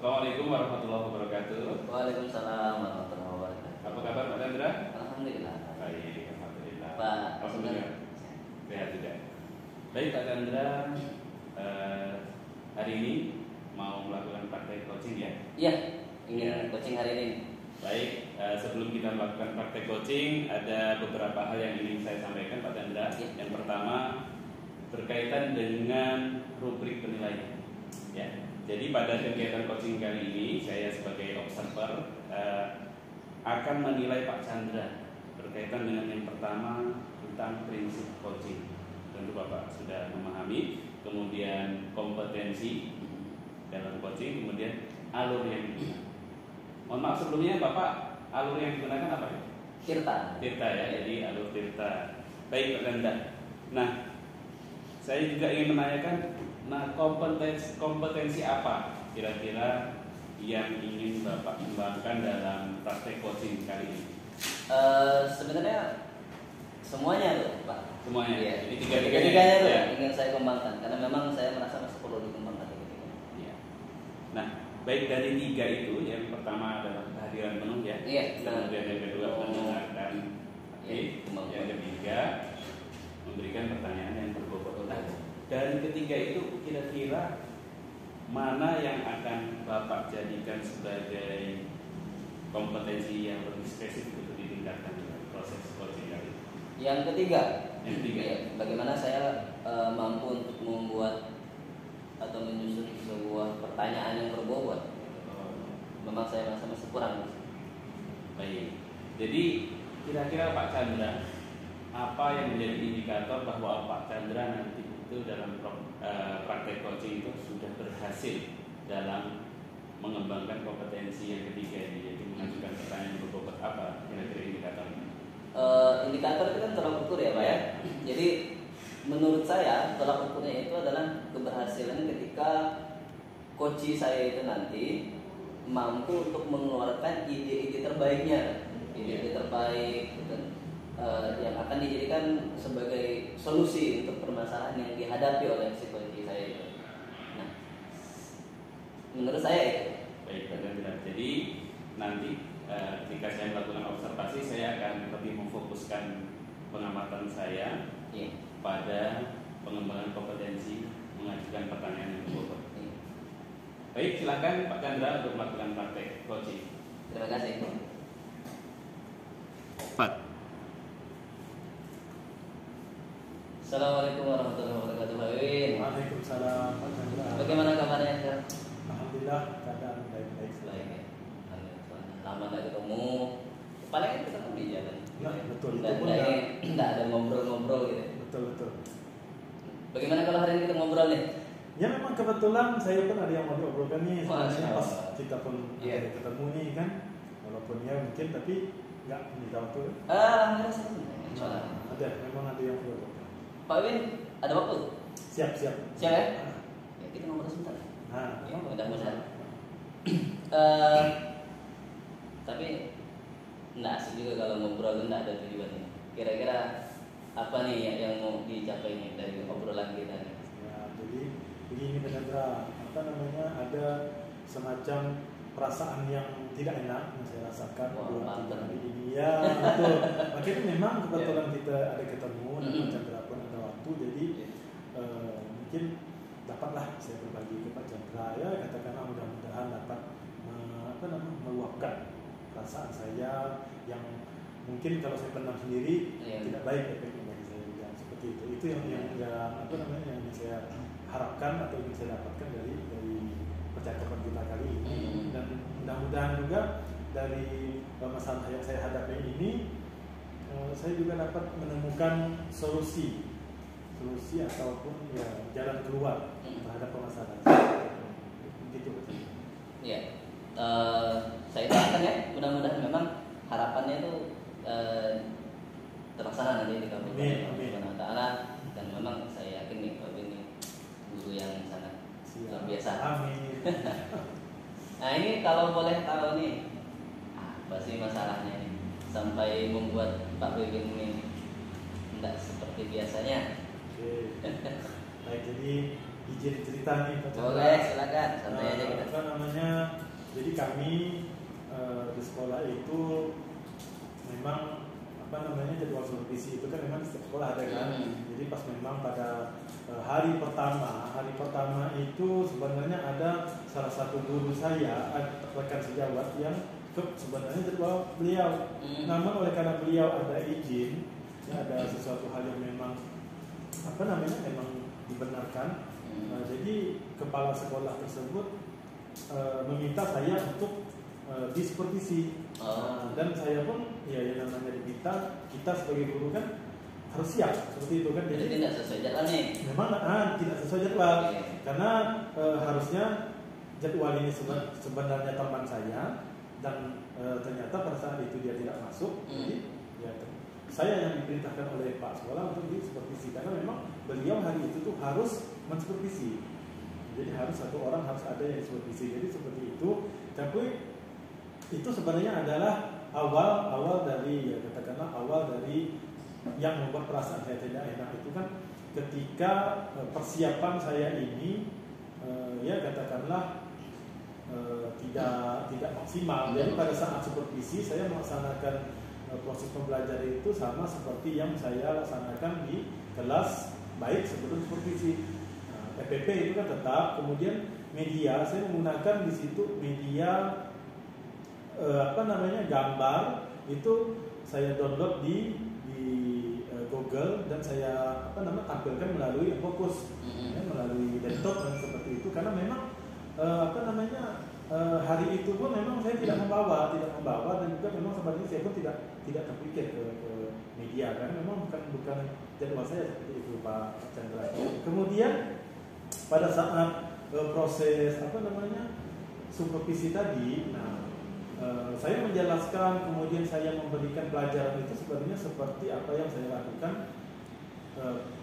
Assalamualaikum warahmatullahi wabarakatuh. Waalaikumsalam warahmatullahi wabarakatuh. Apa kabar Pak Chandra? Alhamdulillah. Baik, alhamdulillah. Pak, Alhamdulillah. Sehat juga. Baik Pak Chandra, hari ini mau melakukan praktek coaching ya? Iya, ingin coaching hari ini. Baik, sebelum kita melakukan praktek coaching, ada beberapa hal yang ingin saya sampaikan Pak Chandra. Yang pertama berkaitan dengan rubrik penilaian. Ya, jadi pada kegiatan coaching kali ini saya sebagai observer akan menilai Pak Chandra berkaitan dengan yang pertama tentang prinsip coaching. Tentu Bapak sudah memahami, kemudian kompetensi dalam coaching, kemudian alur yang digunakan. Mohon maaf sebelumnya Bapak, alur yang digunakan apa ya? Tirta. Tirta ya, jadi alur Tirta. Baik Pak Chandra. Nah, saya juga ingin menanyakan, kompetensi apa kira-kira yang ingin Bapak kembangkan dalam praktek coaching kali ini? Sebenarnya semuanya tuh, Pak. Semuanya. Iya. Jadi tiga-tiganya tuh ya. ingin saya kembangkan karena memang saya merasa masih perlu dikembangkan Ya. Nah, baik dari tiga itu, yang pertama adalah kehadiran penuh ya. Iya. Kemudian yang kedua mendengarkan. Iya. Yang ketiga memberikan pertanyaan yang berbobot. Nah, dari ketiga itu kira-kira mana yang akan Bapak jadikan sebagai kompetensi yang lebih spesifik untuk ditingkatkan dalam proses coaching kali ini? Yang ketiga. Yang ketiga. Ya, bagaimana saya mampu untuk membuat atau menyusun sebuah pertanyaan yang berbobot. Memang saya merasa masih kurang. Baik. Jadi kira-kira Pak Chandra, apa yang menjadi indikator bahwa Pak Chandra nanti itu dalam praktek coaching itu sudah berhasil dalam mengembangkan kompetensi yang ketiga ini, yaitu mengajukan pertanyaan berbobot? Apa kira-kira indikatornya? Indikator itu kan tolak ukur ya Pak ya. Jadi menurut saya tolak ukurnya itu adalah keberhasilan ketika coach saya itu nanti mampu untuk mengeluarkan ide-ide terbaiknya, ide-ide terbaik gitu, yang akan dijadikan sebagai solusi untuk permasalahan yang dihadapi oleh si coach saya itu. Nah, menurut saya itu. Baik, jadi nanti ketika saya melakukan observasi, saya akan lebih memfokuskan pengamatan saya pada pengembangan kompetensi mengajukan pertanyaan yang berbobot. Baik, silakan Pak Chandra untuk melakukan praktek coaching. Terima kasih. Pak. Assalamualaikum warahmatullahi wabarakatuh, Pak Win. Waalaikumsalam, Pak Chandra. Bagaimana kabarnya? Alhamdulillah, keadaan baik-baik. Baik. Lama tidak ketemu. Paling kan ketemu di jalan. Ya, betul. Tidak ada ngobrol-ngobrol gitu. Betul. Bagaimana kalau hari ini kita ngobrol nih? Ya memang kebetulan saya pun ada yang mau diobrolkan nih. Sebenarnya pas kita pun ketemu nih kan, walaupun ya mungkin tapi nggak minta waktu. Alhamdulillah saya. Ada, memang ada yang mau diobrolkan. Pak Win, ada waktu? Siap. Siap ya? Ya kita ngobrol sebentar. Ya, mudah-mudahan. Tapi nggak asik juga kalau ngobrol itu nggak ada tujuannya. Kira-kira apa nih yang mau dicapai nih dari obrolan kita nih? Ya, jadi begini Pak Chandra, ada semacam perasaan yang tidak enak yang saya rasakan hari ini. Ya, betul. Makanya memang kebetulan kita ada ketemu dan Pak Chandra pun ada waktu, jadi mungkin dapatlah saya berbagi ke Pak Chandra, ya katakanlah mudah-mudahan dapat meluapkan perasaan saya yang mungkin kalau saya pendam sendiri tidak baik efeknya bagi saya juga, seperti itu. Itu yang saya harapkan atau yang saya dapatkan dari percakapan kita kali ini. Dan mudah-mudahan juga dari masalah yang saya hadapi ini saya juga dapat menemukan solusi ataupun jalan keluar terhadap permasalahan. Begitu. Iya. Saya doakan ya, mudah-mudahan memang harapannya itu terlaksana nanti dikabulkan oleh Allah Taala, dan memang saya yakin nih Pak ini guru yang sangat luar biasa. Amin. Nah ini kalau boleh tahu nih, apa sih masalahnya nih sampai membuat Pak Bebin ini tidak seperti biasanya? Oke. Baik, jadi izin cerita nih Pak Chandra. Boleh, silakan. Santai aja kita. Jadi kami di sekolah itu memang jadwal supervisi itu kan memang di setiap sekolah ada kan. Jadi pas memang pada hari pertama itu sebenarnya ada salah satu guru saya, rekan sejawat yang sebenarnya jadwal beliau. Namun oleh karena beliau ada izin, ya, ada sesuatu hal yang memang memang dibenarkan. Jadi kepala sekolah tersebut meminta saya untuk disupervisi. Dan saya pun ya yang namanya kita sebagai guru kan harus siap seperti itu kan. Jadi tidak sesuai jadwal nih. Memang tidak sesuai jadwal. Karena harusnya jadwal ini sebenarnya teman saya dan ternyata pada saat itu dia tidak masuk. Jadi ya saya yang diperintahkan oleh Pak Sekolah untuk disupervisi karena memang beliau hari itu tuh harus mensupervisi. Jadi harus satu orang harus ada yang disupervisi. Jadi seperti itu. Tapi itu sebenarnya adalah awal dari ya katakanlah awal dari yang membuat perasaan saya tidak enak itu kan ketika persiapan saya ini ya katakanlah tidak maksimal. Jadi pada saat supervisi saya melaksanakan proses pembelajaran itu sama seperti yang saya laksanakan di kelas baik sebelum supervisi. EPP itu kan tetap, kemudian media saya menggunakan di situ media gambar itu saya download di Google dan saya tampilkan melalui fokus melalui desktop dan seperti itu karena memang hari itu pun memang saya tidak membawa dan juga memang sebenarnya saya pun tidak terpikir ke media karena memang bukan jadwal saya seperti itu Pak Chandra. Kemudian pada saat proses supervisi tadi, saya menjelaskan kemudian saya memberikan pelajaran itu sebenarnya seperti apa yang saya lakukan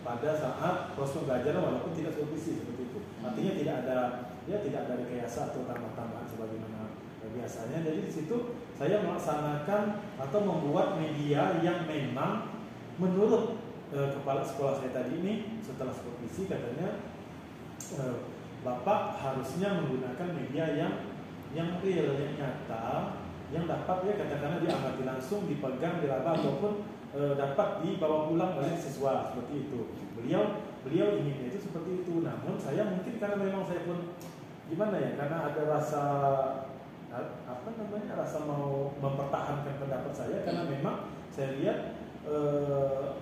pada saat proses pembelajaran walaupun tidak supervisi seperti itu. Artinya tidak ada rekayasa atau tambah-tambahan sebagaimana biasanya. Jadi di situ saya melaksanakan atau membuat media yang memang menurut kepala sekolah saya tadi ini setelah supervisi katanya Bapak harusnya menggunakan media yang real, yang nyata, yang dapat ya katakanlah diamati langsung, dipegang, diraba ataupun dapat dibawa pulang oleh siswa seperti itu. Beliau inginnya itu seperti itu. Namun saya mungkin karena memang saya pun karena ada rasa rasa mau mempertahankan pendapat saya karena memang saya lihat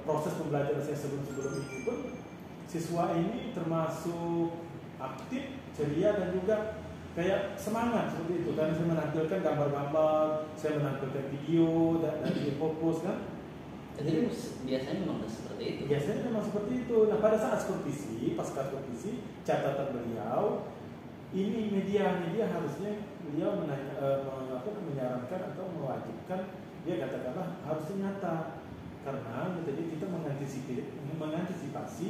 proses pembelajaran saya sebelum ini pun siswa ini termasuk aktif, ceria dan juga kayak semangat seperti itu karena saya menampilkan gambar-gambar, saya menampilkan video dari fokus kan. Jadi biasanya memang seperti itu. Biasanya memang seperti itu. Nah pada saat supervisi, pasca supervisi, catatan beliau ini media harusnya beliau menyarankan atau mewajibkan dia katakanlah harusnya nyata karena jadi kita mengantisipasi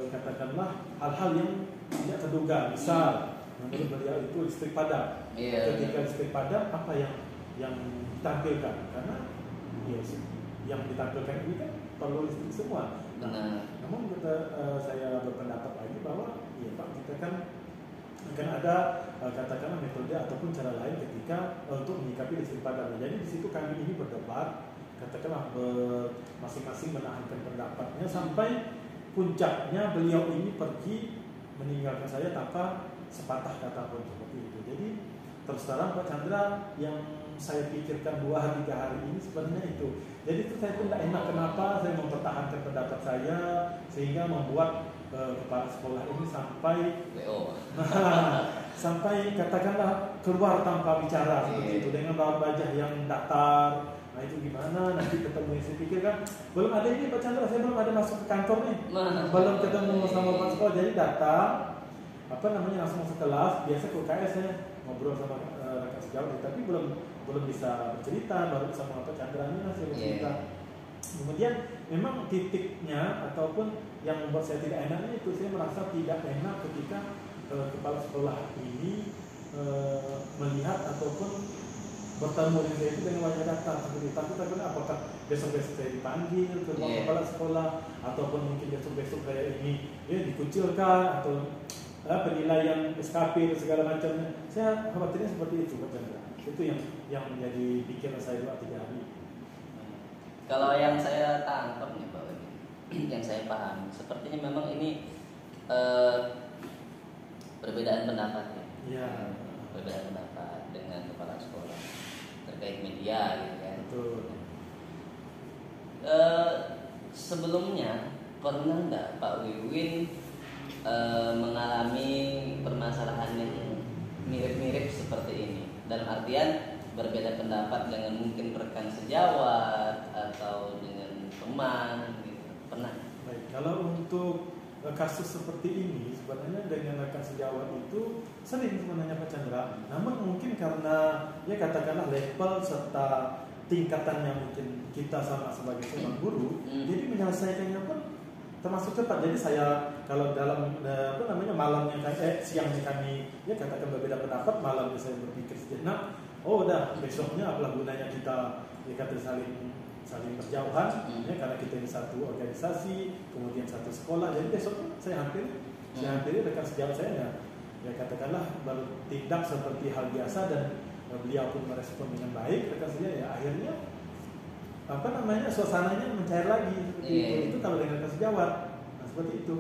katakanlah hal-hal yang tidak terduga. Misal menurut beliau itu listrik padam. Ketika listrik padam apa yang ditampilkan karena yang ditampilkan ini kan perlu listrik semua. Namun saya berpendapat lagi bahwa ya Pak kita kan akan ada katakanlah metode ataupun cara lain ketika untuk menyikapi listrik padam. Jadi di situ kami ini berdebat katakanlah masing-masing menahankan pendapatnya sampai puncaknya beliau ini pergi meninggalkan saya tanpa sepatah kata pun seperti itu. Jadi terus terang Pak Chandra yang saya pikirkan 2-3 hari ini sebenarnya itu. Jadi itu saya pun tidak enak kenapa saya mempertahankan pendapat saya sehingga membuat kepala sekolah ini sampai katakanlah keluar tanpa bicara seperti itu dengan wajah yang datar. Nah itu gimana nanti ketemu saya pikir kan belum ada ini Pak Chandra, saya belum ada masuk ke kantor nih, belum ketemu sama Pak Sekolah, jadi datang langsung masuk kelas. Biasa ke UKS saya ngobrol sama rekan sejawat tapi belum bisa bercerita, baru sama Pak Chandra ini saya bercerita. Kemudian memang titiknya ataupun yang membuat saya tidak enaknya itu saya merasa tidak enak ketika kepala sekolah ini melihat ataupun bertemu dengan saya itu dengan wajah datar seperti itu. Tapi apakah besok-besok saya dipanggil ke ruang kepala sekolah ataupun mungkin besok-besok kayak ini dikucilkan atau penilaian SKP dan segala macamnya. Saya khawatirnya seperti itu Pak Chandra. Itu yang menjadi pikiran saya 2-3 hari. Kalau yang saya tangkap nih Pak Wadi, yang saya paham, sepertinya memang ini perbedaan pendapat ya. Iya. Perbedaan pendapat dengan kepala sekolah terkait media gitu kan. Betul. Sebelumnya pernah nggak Pak Wiwin mengalami permasalahan yang mirip-mirip seperti ini? Dalam artian berbeda pendapat dengan mungkin rekan sejawat atau dengan teman gitu. Pernah? Baik, kalau untuk kasus seperti ini sebenarnya dengan rekan sejawat itu sering sebenarnya Pak Chandra. Namun mungkin karena ya katakanlah level serta tingkatannya mungkin kita sama sebagai seorang guru, jadi menyelesaikannya pun termasuk cepat. Jadi saya kalau dalam malamnya siangnya kami ya katakan berbeda pendapat, malamnya saya berpikir sejenak, oh udah besoknya apalah gunanya kita ya kata saling berjauhan ya karena kita ini satu organisasi, kemudian satu sekolah. Jadi besok saya hampiri rekan sejawat saya ya katakanlah bertindak seperti hal biasa dan beliau pun merespon dengan baik. Rekan saya ya akhirnya suasananya mencair lagi seperti itu kalau dengan rekan sejawat. Nah, seperti itu.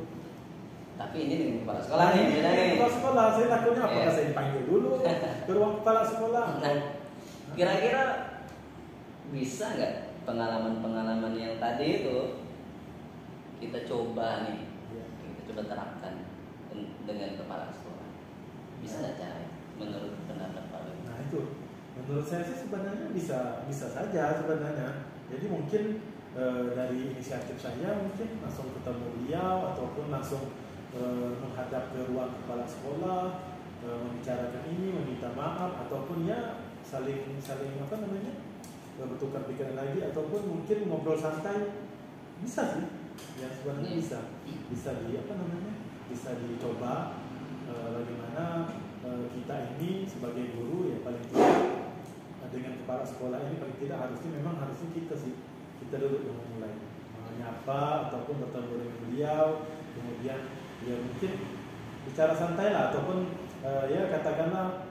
Tapi ini dengan kepala sekolah nih, beda nih. Kepala sekolah, saya takutnya apakah saya dipanggil dulu ke ruang kepala sekolah. Nah, kira-kira bisa nggak pengalaman-pengalaman yang tadi itu kita coba nih, kita coba terapkan dengan kepala sekolah? Bisa nggak cara menurut pendapat Pak Wiwin? Nah itu, menurut saya sih sebenarnya bisa saja sebenarnya. Jadi mungkin dari inisiatif saya mungkin langsung ketemu beliau ataupun langsung menghadap ke ruang kepala sekolah, membicarakan ini, meminta maaf ataupun ya saling bertukar pikiran lagi ataupun mungkin ngobrol santai. Bisa sih, ya sebenarnya bisa bisa dicoba bagaimana kita ini sebagai guru ya paling tidak dengan kepala sekolah ini paling tidak harusnya kita dulu yang memulai menyapa ataupun bertemu dengan beliau, kemudian ya mungkin bicara santai lah ataupun ya katakanlah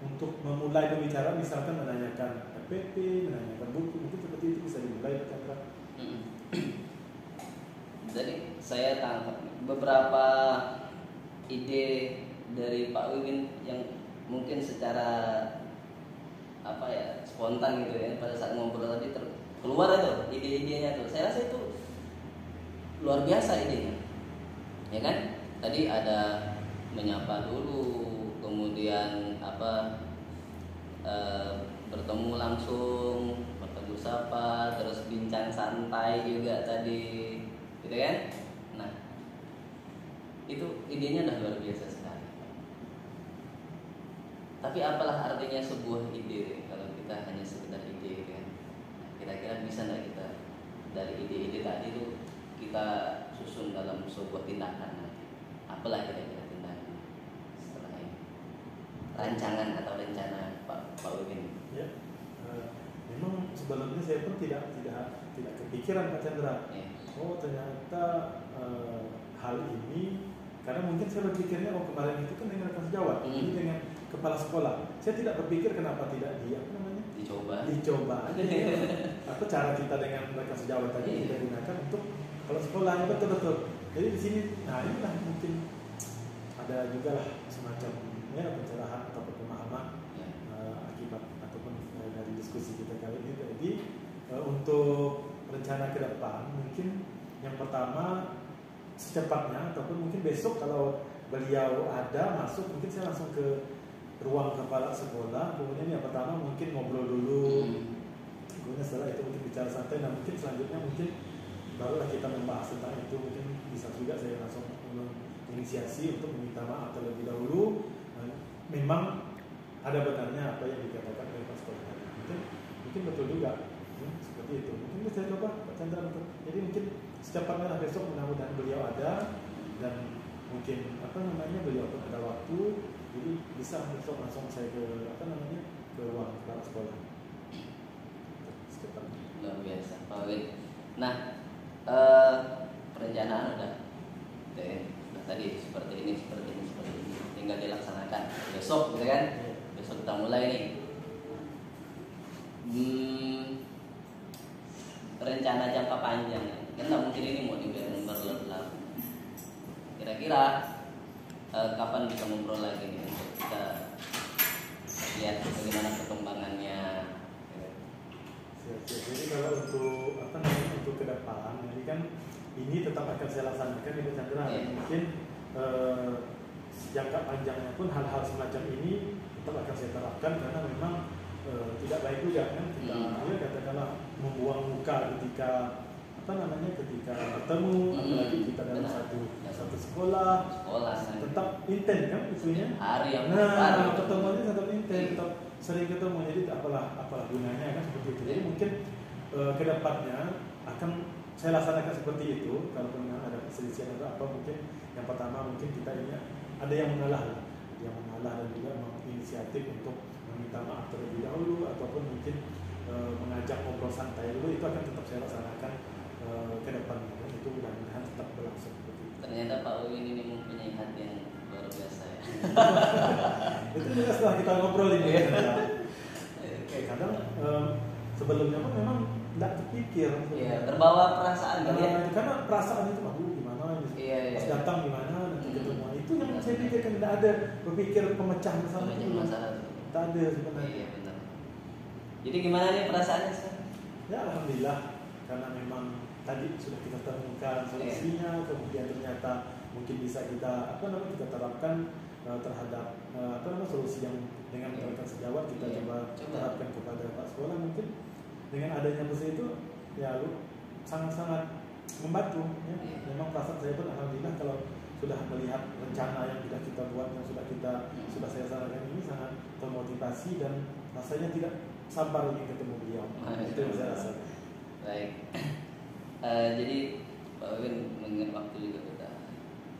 untuk memulai pembicaraan misalkan menanyakan FPP, menanyakan buku, mungkin seperti itu bisa dimulai Pak. Jadi saya tangkap beberapa ide dari Pak Wiwin yang mungkin secara spontan gitu ya pada saat ngobrol tadi keluar itu ide-idenya tuh. Saya rasa itu luar biasa idenya, ya kan? Tadi ada menyapa dulu, kemudian bertemu langsung, bertegur sapa, terus bincang santai juga tadi, gitu kan? Nah, itu idenya udah luar biasa sekali. Tapi apalah artinya sebuah ide kalau kita hanya sekedar ide kan? Kira-kira bisa nggak kita dari ide-ide tadi itu kita susun dalam sebuah tindakan nanti? Apalah kira-kira tindakan setelah ini? Rancangan atau rencana Pak Wiwin? Ya, memang sebelumnya saya pun tidak kepikiran Pak Chandra. Oh ternyata hal ini karena mungkin saya berpikirnya kemarin itu kan dengan rekan sejawat, ini dengan kepala sekolah. Saya tidak berpikir kenapa tidak dicoba. Apa cara kita dengan rekan sejawat tadi kita gunakan untuk kepala sekolah yang betul. Jadi di sini, nah inilah mungkin ada juga lah semacam pencerahan atau pemahaman akibat ataupun dari diskusi kita kali ini. Jadi untuk rencana ke depan mungkin yang pertama secepatnya ataupun mungkin besok kalau beliau ada masuk mungkin saya langsung ke ruang kepala sekolah. Kemudian yang pertama mungkin ngobrol dulu, kemudian setelah itu mungkin bicara santai. Nah mungkin selanjutnya mungkin barulah kita membahas tentang itu. Mungkin bisa juga saya langsung menginisiasi untuk meminta maaf terlebih dahulu. Memang ada benarnya apa yang dikatakan oleh Pak Sekolah tadi. Mungkin betul juga seperti itu. Mungkin bisa coba Pak Chandra betul. Jadi mungkin secepatnya besok mudah-mudahan beliau ada dan mungkin beliau pun ada waktu. Jadi bisa besok langsung saya ke ruang kepala sekolah. Secepatnya. Luar biasa Pak Wiwin. Nah, perencanaan udah tadi seperti ini, tinggal dilaksanakan besok, gitu kan? Besok kita mulai nih. Rencana jangka panjang, kan nggak mungkin ini mau dibiarin berlarut-larut. Kira-kira kapan bisa ngobrol lagi nih untuk kita lihat bagaimana perkembangannya. Jadi kalau untuk ke depan, jadi kan ini tetap akan saya laksanakan di Chandra. Mungkin jangka panjangnya pun hal-hal semacam ini tetap akan saya terapkan karena memang tidak baik juga kan kita katakanlah membuang muka ketika ketika bertemu, apalagi kita dalam satu sekolah tetap intens kan isunya. Pertemuannya tetap intens, tetap sering ketemu, jadi apalah gunanya kan seperti itu. Jadi mungkin kedepannya akan saya laksanakan seperti itu. Kalau memang ada perselisihan atau apa, mungkin yang pertama mungkin kita ini ada yang mengalah dan juga menginisiatif untuk meminta maaf terlebih dahulu ataupun mungkin mengajak ngobrol santai dulu, itu akan tetap saya laksanakan ke depan. Itu mudah-mudahan tetap berlangsung seperti itu. Ternyata Pak Uwin ini mempunyai hati yang luar biasa ya. Itu juga setelah kita ngobrol ini. Kadang sebelumnya pun memang tidak terpikir. Terbawa perasaan kan ya. Karena perasaan itu gimana? Pas datang gimana? Nanti ketemu. Itu yang saya pikirkan, tidak ada berpikir pemecah masalah itu. Tak ada sebenarnya. Iya benar. Jadi gimana nih perasaannya sekarang? Ya alhamdulillah, karena memang tadi sudah kita temukan solusinya, kemudian ternyata mungkin bisa kita kita terapkan terhadap solusi yang dengan mereka sejawat kita coba terapkan kepada Pak Sekolah. Mungkin dengan adanya bus itu ya sangat-sangat membantu ya. Memang perasaan saya pun alhamdulillah kalau sudah melihat rencana yang sudah kita buat, yang sudah saya sarankan ini sangat termotivasi dan rasanya tidak sabar ingin ketemu beliau. Itu yang saya rasa. Baik. Jadi Pak Win mengingat waktu juga sudah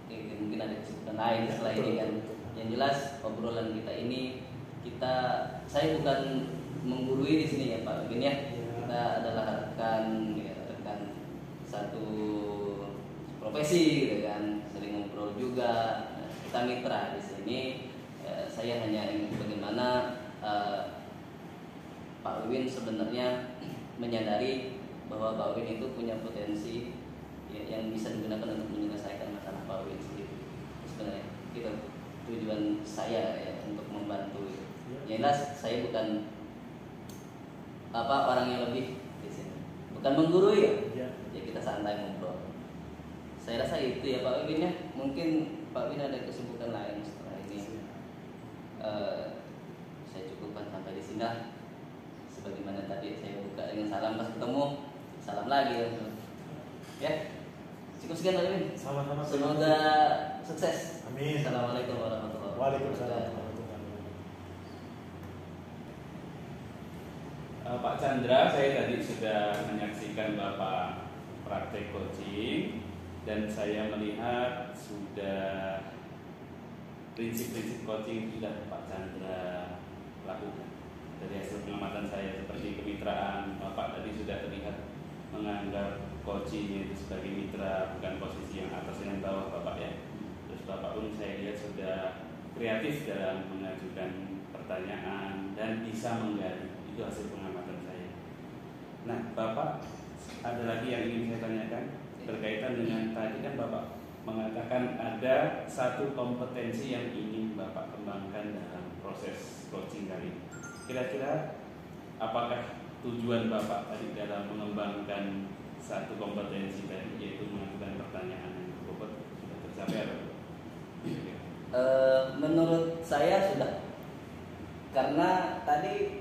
mungkin ada kesibukan lain setelah ini kan. Yang jelas obrolan kita ini saya bukan menggurui di sini ya Pak Win ya. Kita adalah rekan satu profesi gitu kan, sering ngobrol juga. Kita mitra di sini. Saya hanya ingin bagaimana Pak Win sebenarnya menyadari bahwa Pak Win itu punya potensi yang bisa digunakan untuk menyelesaikan masalah Pak Win sendiri. Sebenarnya itu tujuan saya ya, untuk membantu. Yang jelas saya bukan orang yang lebih di sini, bukan menggurui ya. Ya kita santai ngobrol. Saya rasa itu ya Pak Win ya. Mungkin Pak Win ada kesibukan lain setelah ini. Saya cukupkan sampai di sini. Sebagaimana tadi saya buka dengan salam, pas ketemu salam lagi ya. Cukup sekian Pak Win. Sama-sama. Semoga sukses. Amin. Assalamualaikum warahmatullahi wabarakatuh. Waalaikumsalam. Pak Chandra, saya tadi sudah menyaksikan Bapak praktek coaching dan saya melihat sudah prinsip-prinsip coaching sudah Pak Chandra lakukan. Dari hasil pengamatan saya seperti kemitraan, Bapak tadi sudah terlihat menganggap coaching itu sebagai mitra, bukan posisi yang atas dan bawah Bapak ya. Terus Bapak pun saya lihat sudah kreatif dalam mengajukan pertanyaan dan bisa menggali. Itu hasil pengamatan saya. Nah Bapak, ada lagi yang ingin saya tanyakan berkaitan dengan tadi kan Bapak mengatakan ada satu kompetensi yang ingin Bapak kembangkan dalam proses coaching kali ini. Kira-kira apakah tujuan Bapak tadi dalam mengembangkan satu kompetensi tadi, yaitu mengajukan pertanyaan yang berbobot, sudah tercapai atau menurut saya sudah, karena tadi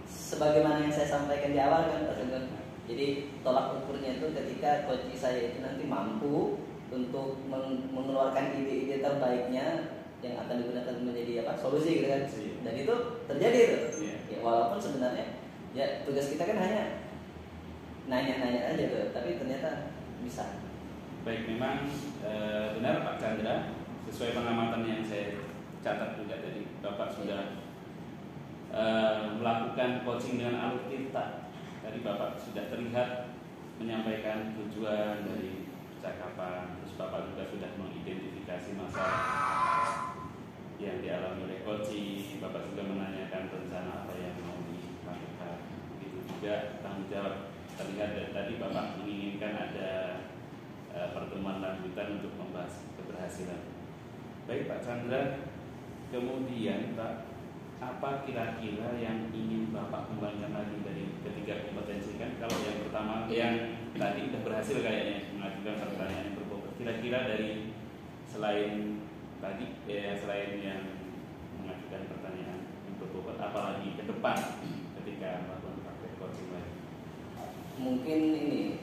sebagaimana yang saya sampaikan di awal kan Pak Sugeng. Jadi tolak ukurnya itu ketika coach saya itu nanti mampu untuk mengeluarkan ide-ide terbaiknya yang akan digunakan menjadi solusi gitu kan. Dan itu terjadi itu. Ya, walaupun sebenarnya ya tugas kita kan hanya nanya-nanya aja tuh, tapi ternyata bisa. Baik, memang benar Pak Chandra, sesuai pengamatan yang saya catat juga tadi, Bapak sudah melakukan coaching dengan alur cerita. Tadi Bapak sudah terlihat menyampaikan tujuan dari percakapan, terus Bapak juga sudah mengidentifikasi masalah yang dialami oleh coaching, Bapak juga menanyakan rencana apa yang mau dilakukan. Begitu juga tanggung jawab. Terlihat dari tadi Bapak menginginkan ada pertemuan lanjutan untuk membahas keberhasilan. Baik Pak Chandra, kemudian Pak, apa kira-kira yang ingin Bapak kembangkan lagi dari ketiga kompetensi? Kan kalau yang pertama yang tadi sudah berhasil kayaknya mengajukan pertanyaan yang berbobot. Kira-kira dari selain tadi selain yang mengajukan pertanyaan yang berbobot, apalagi ke depan ketika melakukan praktek coaching lagi? Mungkin ini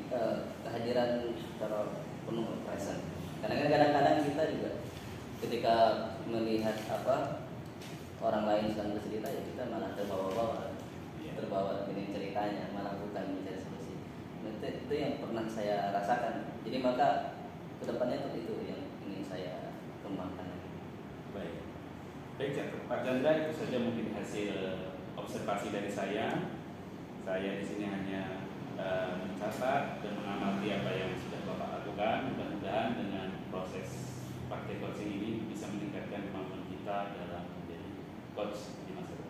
kehadiran secara penuh present. Karena kan kadang-kadang kita juga ketika melihat orang lain sedang bercerita, ya kita malah terbawa-bawa ini ceritanya, malah bukan mencari solusi. Itu yang pernah saya rasakan. Jadi maka kedepannya itu yang ingin saya kembangkan. Baik Pak Chandra, itu saja mungkin hasil observasi dari saya. Saya di sini hanya mencatat dan mengamati apa yang sudah Bapak lakukan. Mudah-mudahan dengan proses praktek coaching ini bisa meningkatkan kemampuan kita dalam menjadi coach di masa depan.